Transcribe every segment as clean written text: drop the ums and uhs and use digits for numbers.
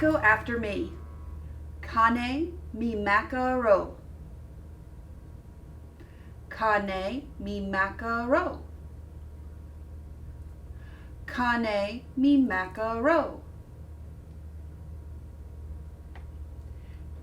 Echo after me. Kane mi macaro. Kane mi macaro. Kane mi macaro.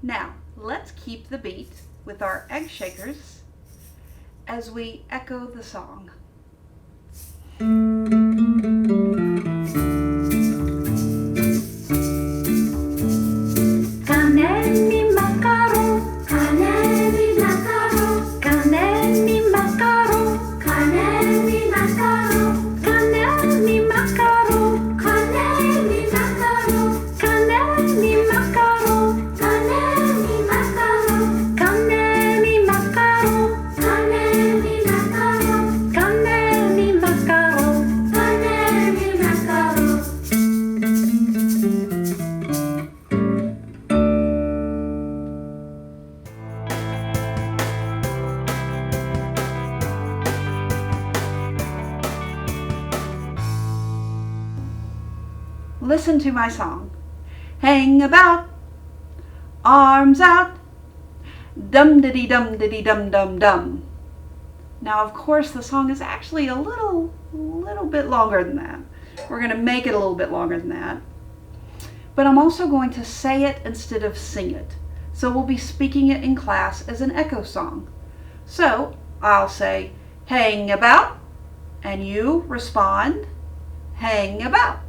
Now, let's keep the beat with our egg shakers as we echo the song. Listen to my song. Hang about, arms out, dum diddy dum diddy dum dum dum. Now, of course, the song is actually a little bit longer than that. We're going to make it a little bit longer than that. But I'm also going to say it instead of sing it. So we'll be speaking it in class as an echo song. So I'll say, hang about, and you respond, hang about.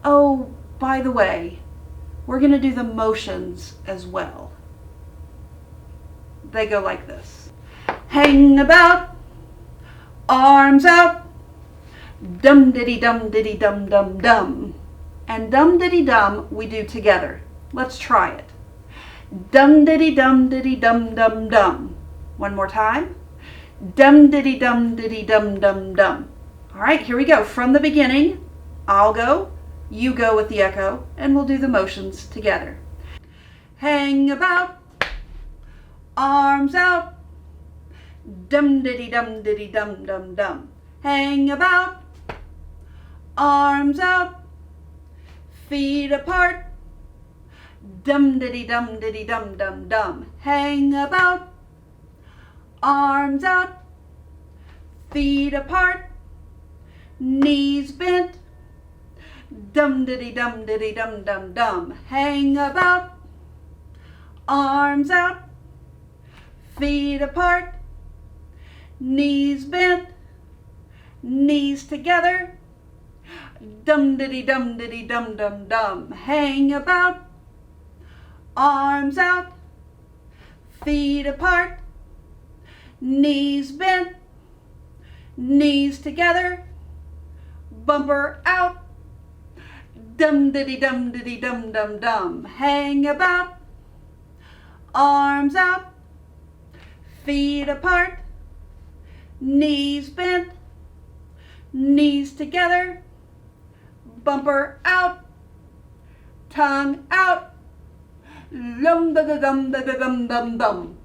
Oh, by the way, we're going to do the motions as well. They go like this. Hang about, arms out, dum diddy dum diddy dum dum dum. And dum diddy dum we do together. Let's try it. Dum diddy dum diddy dum dum dum. One more time. Dum diddy dum diddy dum dum dum. All right, here we go. From the beginning, I'll go, you go with the echo, and we'll do the motions together. Hang about, arms out, dum diddy dum diddy dum dum dum. Hang about, arms out, feet apart, dum diddy dum diddy dum dum dum. Hang about, arms out, feet apart, knees bent, dum diddy dum diddy dum dum dum. Hang about, arms out, feet apart, knees bent, knees together, dum diddy dum diddy dum dum dum. Hang about, arms out, feet apart, knees bent, knees together, bumper out, dum diddy dum diddy dum dum dum. Hang about, arms out, feet apart, knees bent, knees together, bumper out, tongue out, lum da da dum da da dum dum dum.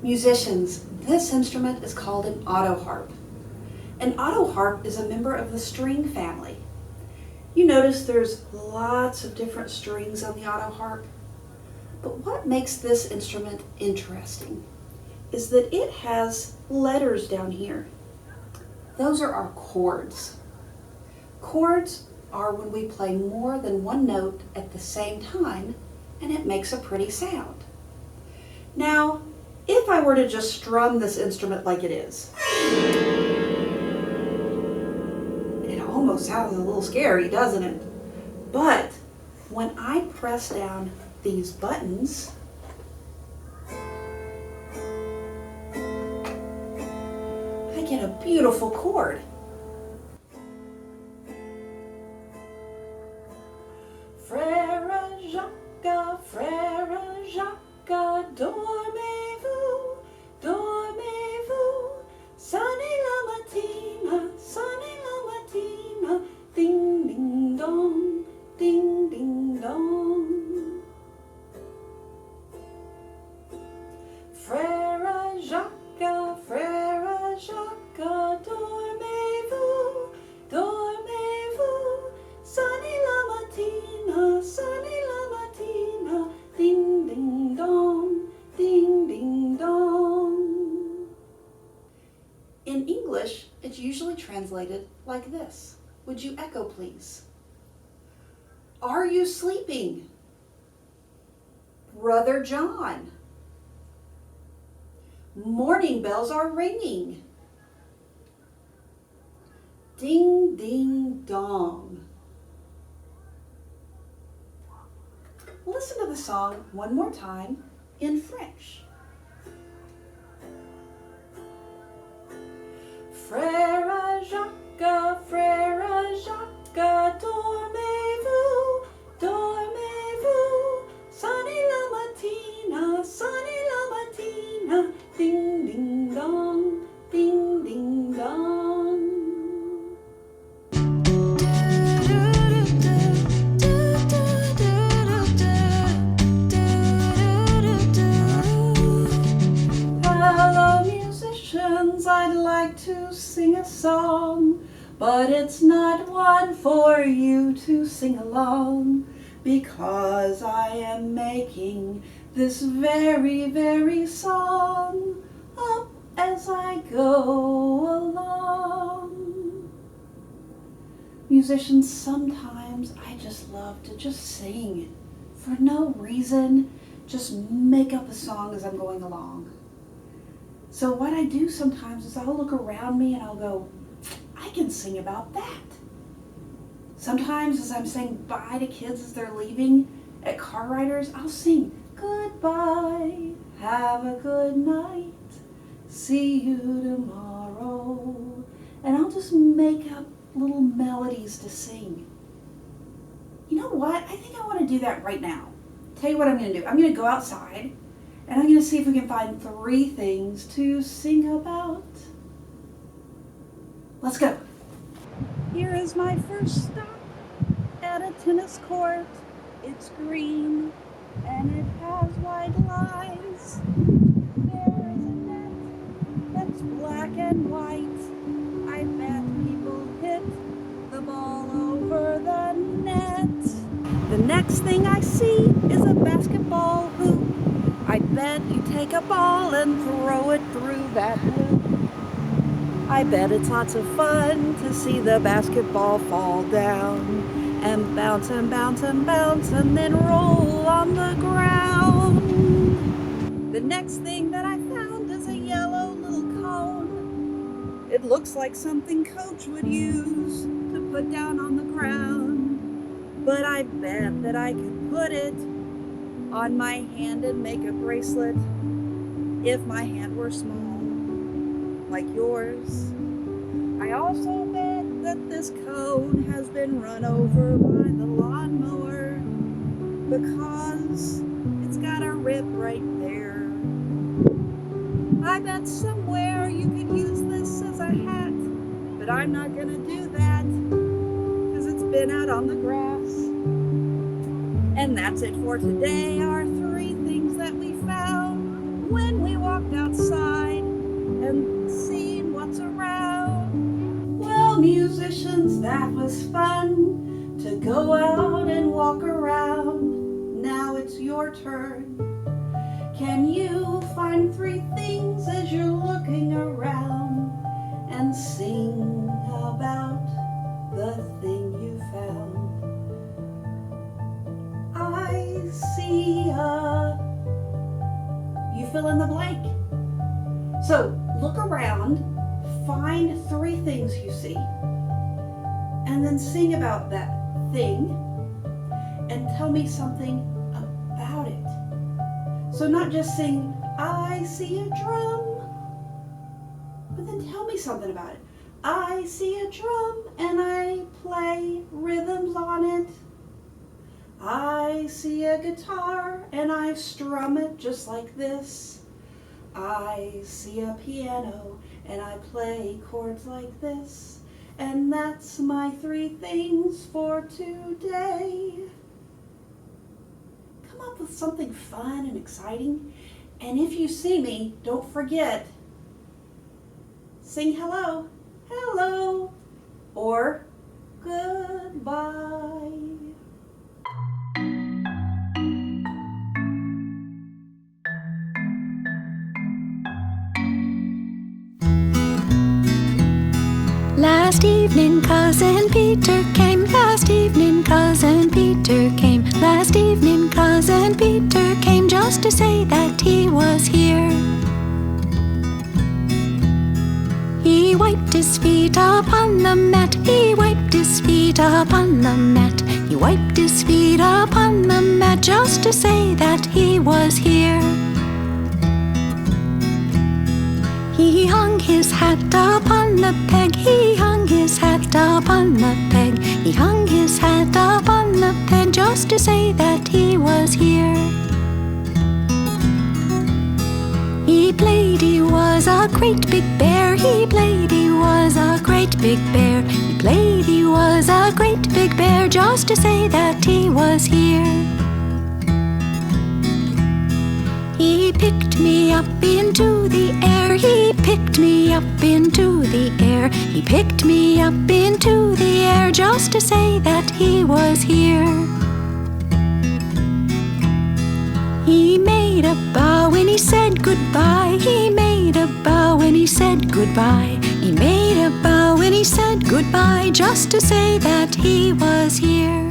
Musicians, this instrument is called an autoharp. An autoharp is a member of the string family. You notice there's lots of different strings on the autoharp. But what makes this instrument interesting is that it has letters down here. Those are our chords. Chords are when we play more than one note at the same time and it makes a pretty sound. Now, if I were to just strum this instrument like it is, it almost sounds a little scary, doesn't it? But when I press down these buttons, I get a beautiful chord. Frère Jacques, dormez-vous, dormez-vous, sonne la mattina, ding ding dong, ding ding dong. Frère Jacques, dormez-vous, dormez-vous, sonne la mattina, ding ding dong, ding ding dong. In English, it's usually translated like this. Would you echo, please? Are you sleeping? Brother John. Morning bells are ringing. Ding ding dong. Listen to the song one more time in French. Frère Jacques, dormez-vous, dormez-vous, sonne la mattina, ding ding dong, ding ding dong. I'd like to sing a song, but it's not one for you to sing along, because I am making this very, very song up as I go along. Musicians, sometimes I just love to just sing for no reason, just make up a song as I'm going along. So what I do sometimes is I'll look around me and I'll go, I can sing about that. Sometimes as I'm saying bye to kids as they're leaving at car riders, I'll sing, goodbye, have a good night, see you tomorrow. And I'll just make up little melodies to sing. You know what? I think I want to do that right now. Tell you what I'm going to do. I'm going to go outside and I'm going to see if we can find 3 things to sing about. Let's go. Here is my first stop at a tennis court. It's green and it has white lines. There is a net that's black and white. I bet people hit the ball over the net. The next thing I see is a basketball hoop. I bet you take a ball and throw it through that hoop. I bet it's lots of fun to see the basketball fall down and bounce and bounce and bounce and then roll on the ground. The next thing that I found is a yellow little cone. It looks like something Coach would use to put down on the ground. But I bet that I could put it on my hand and make a bracelet if my hand were small, like yours. I also bet that this cone has been run over by the lawnmower because it's got a rip right there. I bet somewhere you could use this as a hat, but I'm not gonna do that because it's been out on the grass. And that's it for today, our 3 things that we found when we walked outside and seen what's around. Well, musicians, that was fun to go out and walk around. Now it's your turn. Can you find 3 things as you're looking around and sing about the thing you found? I see you fill in the blank. So look around, find 3 things you see, and then sing about that thing and tell me something about it. So not just sing, I see a drum, but then tell me something about it. I see a drum and I play rhythms on it. I see a guitar and I strum it just like this. I see a piano and I play chords like this. And that's my 3 things for today. Come up with something fun and exciting. And if you see me, don't forget, sing hello, hello, or goodbye. Last evening Cousin Peter came. Last evening Cousin Peter came. Last evening Cousin Peter came just to say that he was here. He wiped his feet upon the mat. He wiped his feet upon the mat. He wiped his feet upon the mat just to say that he was here. He hung his hat upon the peg. He hung his hat upon the peg. He hung his hat upon the peg just to say that he was here. He played he was a great big bear. He played he was a great big bear. He played he was a great big bear just to say that he was here. He picked me up into the air. He picked me up into the air. He picked me up into the air just to say that he was here. He made a bow when he said goodbye. He made a bow when he said goodbye. He made a bow when he said goodbye just to say that he was here.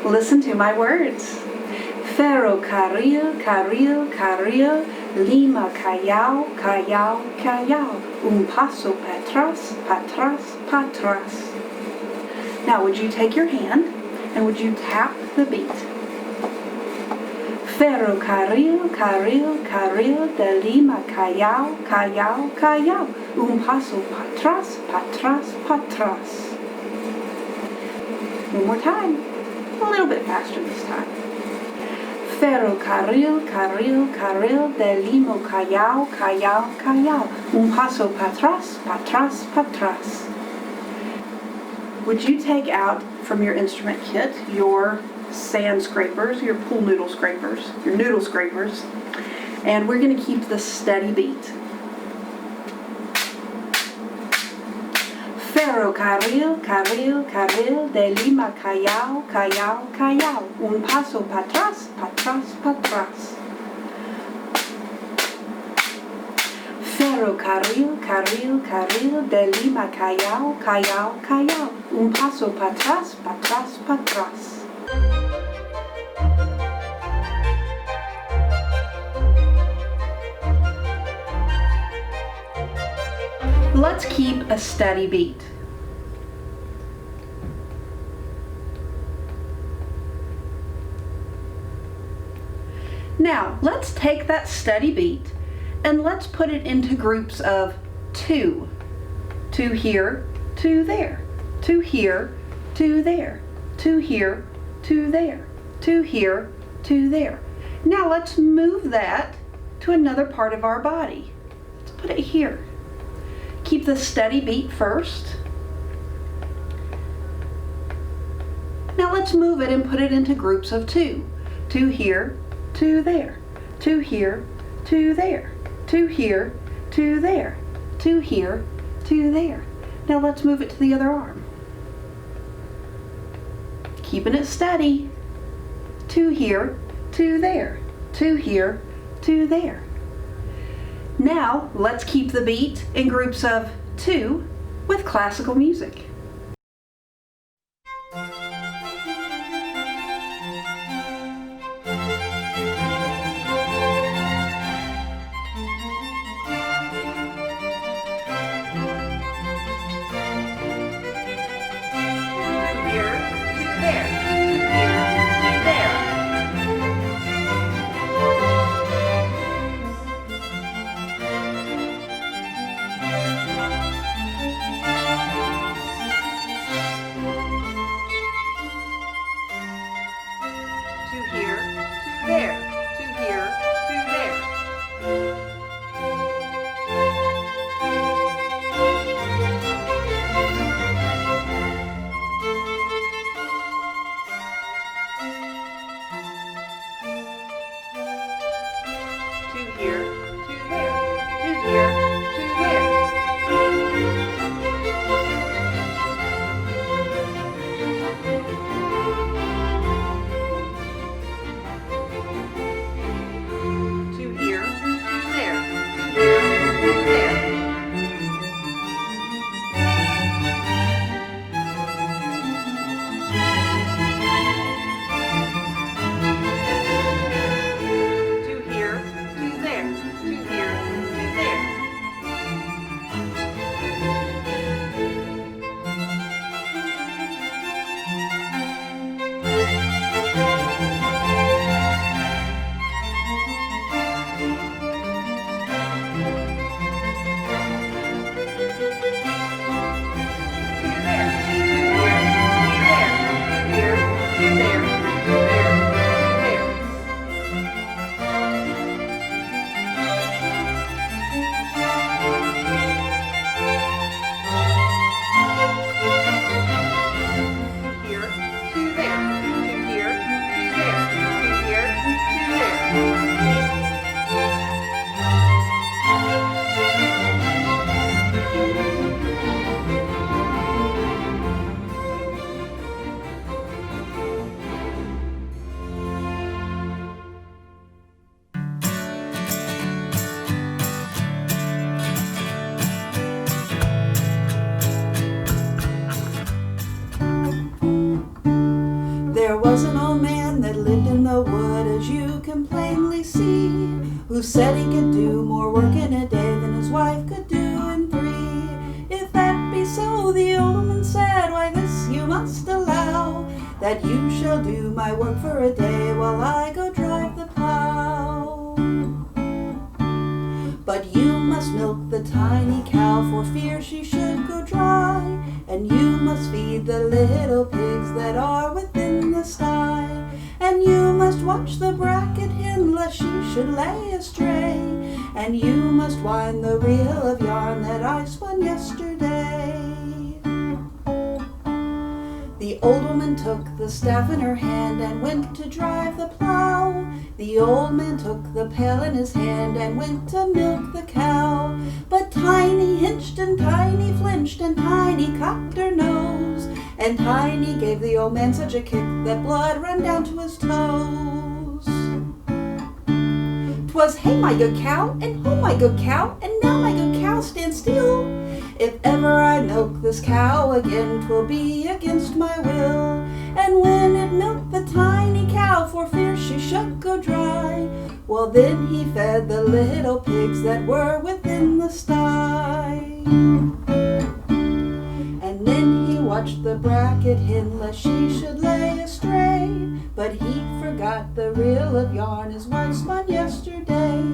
Listen to my words. Ferrocarril, carril, carril, Lima, Callao, Callao, Callao. Un paso patras, patras, patras. Now would you take your hand and would you tap the beat? Ferrocarril, carril, carril de Lima, Callao, Callao, Callao. Un paso patras, patras, patras. One more time. A little bit faster this time. Ferrocarril, carril, carril de Lima, Callao, Callao, Callao. Un paso patras, patras, patras. Would you take out from your instrument kit your sand scrapers, your pool noodle scrapers, your noodle scrapers, and we're going to keep the steady beat. Ferrocarril, carril, carril de Lima, Callao, Callao, Callao. Un paso patras, patras, patras. Ferrocarril, carril, carril de Lima, Callao, Callao, Callao. Un paso patras, patras, patras. Let's keep a steady beat. Now, let's take that steady beat and let's put it into groups of two. Two here, two there. Two here, two there. Two here, two there. Two here, two there. Now let's move that to another part of our body. Let's put it here. Keep the steady beat first. Now let's move it and put it into groups of two. Two here, two there. Two here, two there. Two here, two there. Two here, two there. Now let's move it to the other arm. Keeping it steady. Two here, two there. Two here, two there. Now, let's keep the beat in groups of two with classical music. There was an old man that lived in the wood, as you can plainly see, who said he could do more work in a day than his wife could do in 3. If that be so, the old woman said, why this you must allow, that you shall do my work for a day while I go drive the plow. must milk the tiny cow for fear she should go dry, and you must feed the little pigs that are within the sty, and you must watch the bracket hen lest she should lay astray, and you must wind the reel of yarn that I spun yesterday. The old woman took the staff in her hand and went to drive the plow. The old man took the pail in his hand and went to milk the cow. But Tiny hinched and Tiny flinched and Tiny cocked her nose, and Tiny gave the old man such a kick that blood ran down to his toes. 'Twas hey my good cow, and ho my good cow, and now my good cow stand still. If ever I milk this cow again, 'twill be against my will. And when it milked the tiny cow for fear she should go dry, well then he fed the little pigs that were within the sty. And then he watched the bracket hen lest she should lay astray, but he forgot the reel of yarn his wife spun yesterday.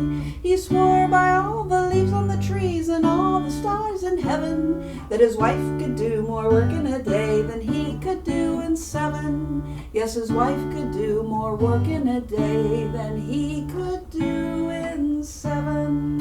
He swore by all the leaves on the trees and all the stars in heaven that his wife could do more work in a day than he could do in 7. Yes, his wife could do more work in a day than he could do in 7.